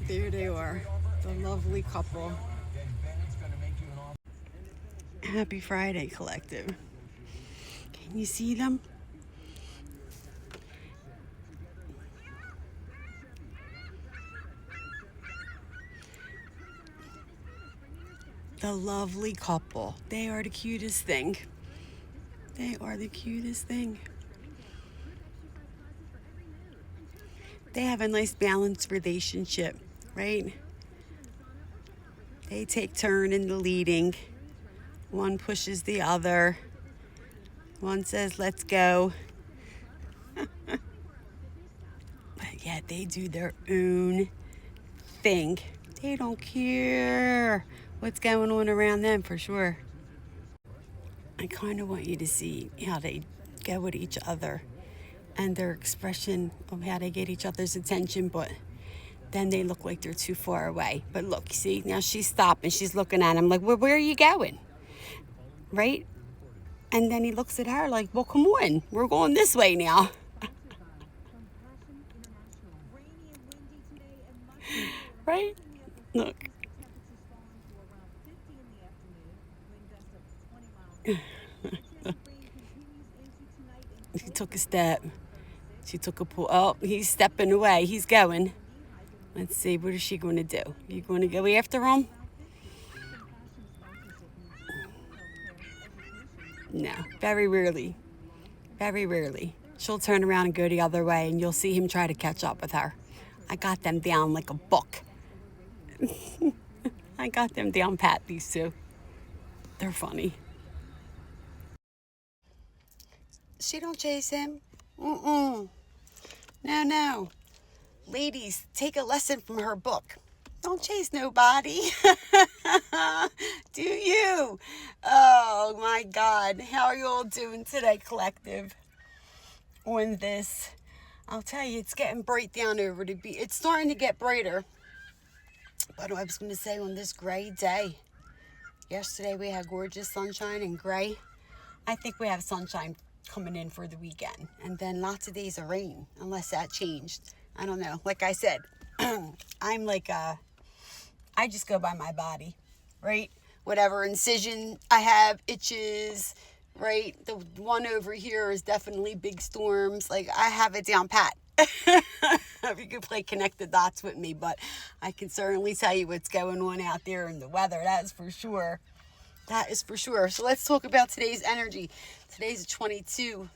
There they are, the lovely couple. Happy Friday, Collective. Can you see them? The lovely couple. They are the cutest thing. They are the cutest thing. They have a nice balanced relationship, right? They take turn in the leading. One pushes the other. One says, let's go. But yet they do their own thing. They don't care what's going on around them, for sure. I kind of want you to see how they go with each other and their expression of how they get each other's attention, but then they look like they're too far away. But look, see, now she's stopping, she's looking at him like, well, where are you going? Right? And then he looks at her like, well, come on, we're going this way now. Right? Look. He took a step. She took a pull. Oh, he's stepping away. He's going. Let's see, what is she going to do? You going to go after him? No, very rarely. Very rarely. She'll turn around and go the other way, and you'll see him try to catch up with her. I got them down like a book. I got them down pat, these two. They're funny. She don't chase him. No, no. Ladies, take a lesson from her book. Don't chase nobody. Do you? Oh my God. How are you all doing today, Collective? On this, I'll tell you, it's getting bright down over the beach. It's starting to get brighter. But I was going to say, on this gray day, yesterday we had gorgeous sunshine and gray. I think we have sunshine coming in for the weekend, and then lots of days of rain, unless that changed. I don't know. Like I said, I'm like I just go by my body, right? Whatever incision I have, itches, right? The one over here is definitely big storms. Like, I have it down pat. If you could play connect the dots with me, but I can certainly tell you what's going on out there in the weather. That is for sure. That is for sure. So let's talk about today's energy. Today's a 22.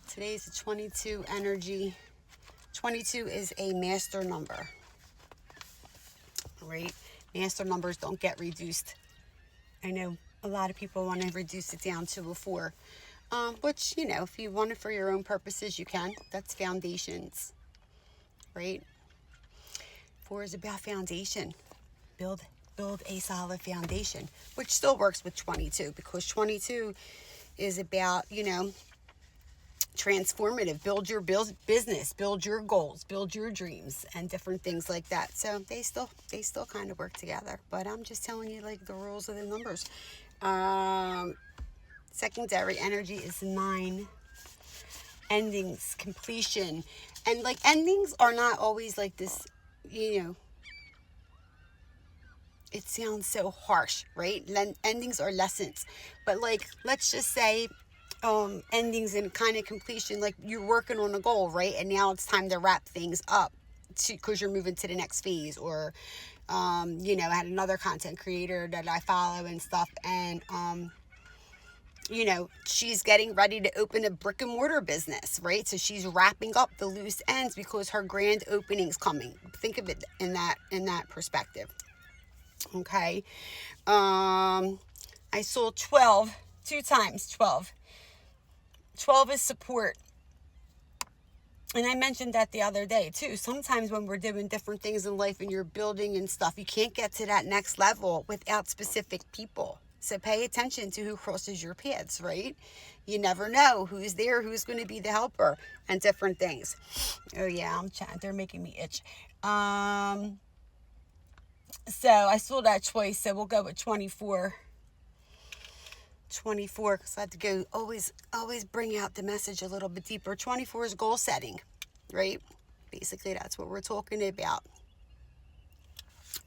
Today's a 22 energy. 22 is a master number. Right? Master numbers don't get reduced. I know a lot of people want to reduce it down to a 4. Which, you know, if you want it for your own purposes, you can. That's foundations. Right? 4 is about foundation. Build a solid foundation, which still works with 22, because 22 is about, you know, transformative. Build your business, build your goals, build your dreams, and different things like that. So they still kind of work together. But I'm just telling you, like, the rules of the numbers. Secondary energy is 9. Endings, completion, and like endings are not always like this, you know. It sounds so harsh, right? Endings are lessons. But, like, let's just say endings and kind of completion, like you're working on a goal, right? And now it's time to wrap things up because you're moving to the next phase. Or, you know, I had another content creator that I follow and stuff. And, you know, she's getting ready to open a brick and mortar business, right? So she's wrapping up the loose ends because her grand opening's coming. Think of it in that perspective. Okay. I saw 12 2 times. 12 is support. And I mentioned that the other day too. Sometimes when we're doing different things in life and you're building and stuff, you can't get to that next level without specific people. So pay attention to who crosses your paths, right? You never know who's there, who's going to be the helper, and different things. Oh yeah, I'm chatting. They're making me itch. So I saw that choice, so we'll go with 24. 24, because I had to go always bring out the message a little bit deeper. 24 is goal setting, right? Basically, that's what we're talking about.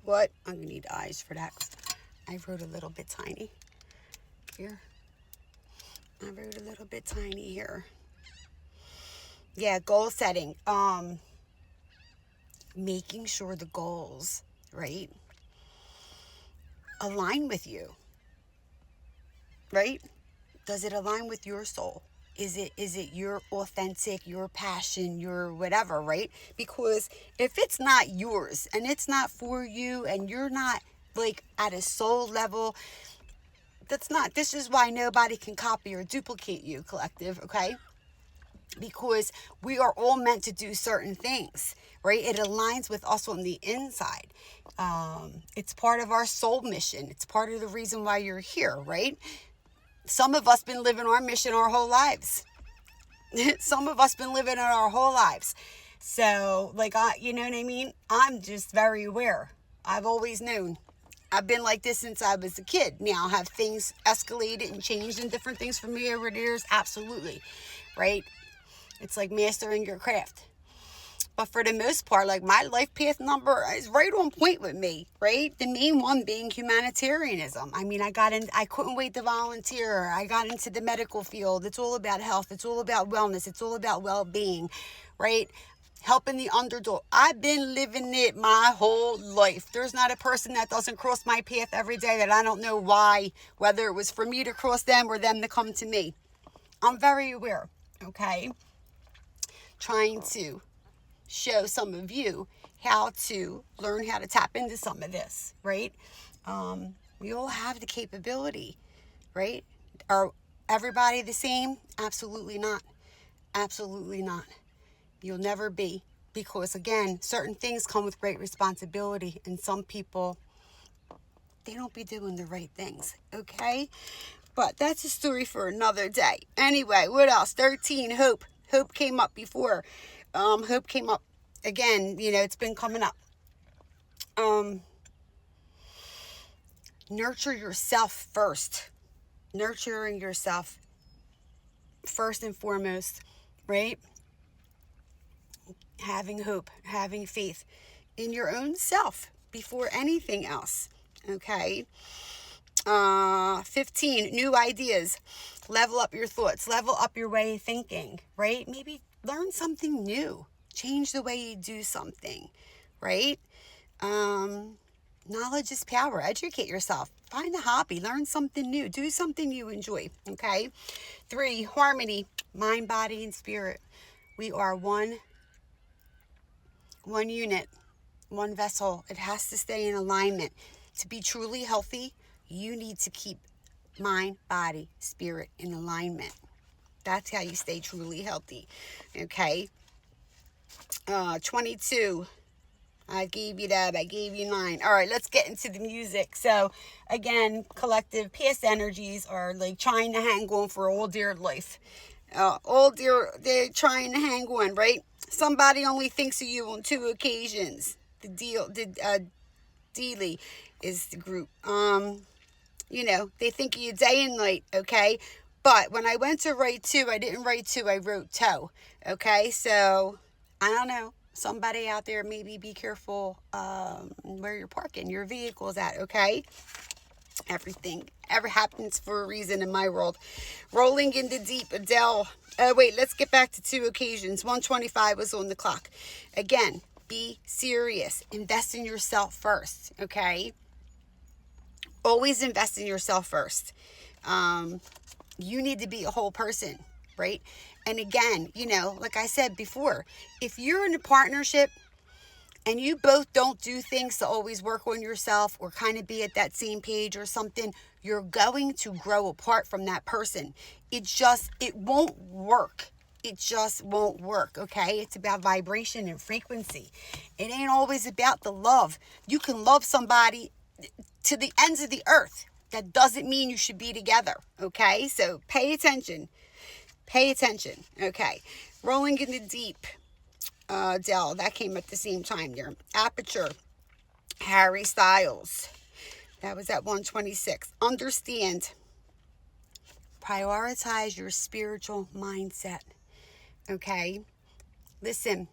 What? I'm going to need eyes for that. I wrote a little bit tiny here. I wrote a little bit tiny here. Yeah, goal setting. Making sure the goals, right, align with you, right? Does it align with your soul? Is it your authentic, your passion, your whatever, right? Because if it's not yours and it's not for you and you're not like at a soul level, this is why nobody can copy or duplicate you, collective, okay? Because we are all meant to do certain things, right? It aligns with us on the inside. It's part of our soul mission. It's part of the reason why you're here, right? Some of us been living our mission our whole lives. Some of us been living it our whole lives. So, like, you know what I mean? I'm just very aware. I've always known. I've been like this since I was a kid. Now, have things escalated and changed and different things for me over the years? Absolutely, right? It's like mastering your craft. But for the most part, like, my life path number is right on point with me, right? The main one being humanitarianism. I mean, I couldn't wait to volunteer. I got into the medical field. It's all about health. It's all about wellness. It's all about well-being, right? Helping the underdog. I've been living it my whole life. There's not a person that doesn't cross my path every day that I don't know why, whether it was for me to cross them or them to come to me. I'm very aware, okay? Trying to show some of you how to learn how to tap into some of this, right? We all have the capability, right? Are everybody the same? Absolutely not. Absolutely not. You'll never be, because again, certain things come with great responsibility, and some people, they don't be doing the right things, okay? But that's a story for another day. Anyway, what else? 13, hope. Hope came up before. Hope came up again. You know, it's been coming up. Nurture yourself first. Nurturing yourself first and foremost, right? Having hope, having faith in your own self before anything else, okay? 15, new ideas. Level up your thoughts, level up your way of thinking, right? Maybe learn something new. Change the way you do something, right? Knowledge is power. Educate yourself. Find a hobby. Learn something new. Do something you enjoy, okay? 3, harmony. Mind, body, and spirit. We are one unit, one vessel. It has to stay in alignment. To be truly healthy, you need to keep mind, body, spirit in alignment. That's how you stay truly healthy, okay? 22. I gave you that. I gave you 9. All right, let's get into the music. So, again, collective past energies are like trying to hang on for all dear life. They're trying to hang on, right? Somebody only thinks of you on 2 occasions. Dealey is the group. You know, they think of you day and night, okay? But when I went to write 2, I didn't write 2, I wrote toe, okay? So, I don't know. Somebody out there, maybe be careful where you're parking your vehicles at, okay? Everything ever happens for a reason in my world. Rolling in the deep, Adele. Wait, let's get back to 2 occasions. 125 was on the clock. Again, be serious. Invest in yourself first, okay? Always invest in yourself first. You need to be a whole person, right? And again, you know, like I said before, if you're in a partnership and you both don't do things to always work on yourself or kind of be at that same page or something, you're going to grow apart from that person. It won't work. It just won't work, okay? It's about vibration and frequency. It ain't always about the love. You can love somebody to the ends of the earth. That doesn't mean you should be together, okay? So pay attention. Pay attention, okay? Rolling in the deep. Dell, that came at the same time there. Aperture, Harry Styles. That was at 126. Understand. Prioritize your spiritual mindset, okay? Listen,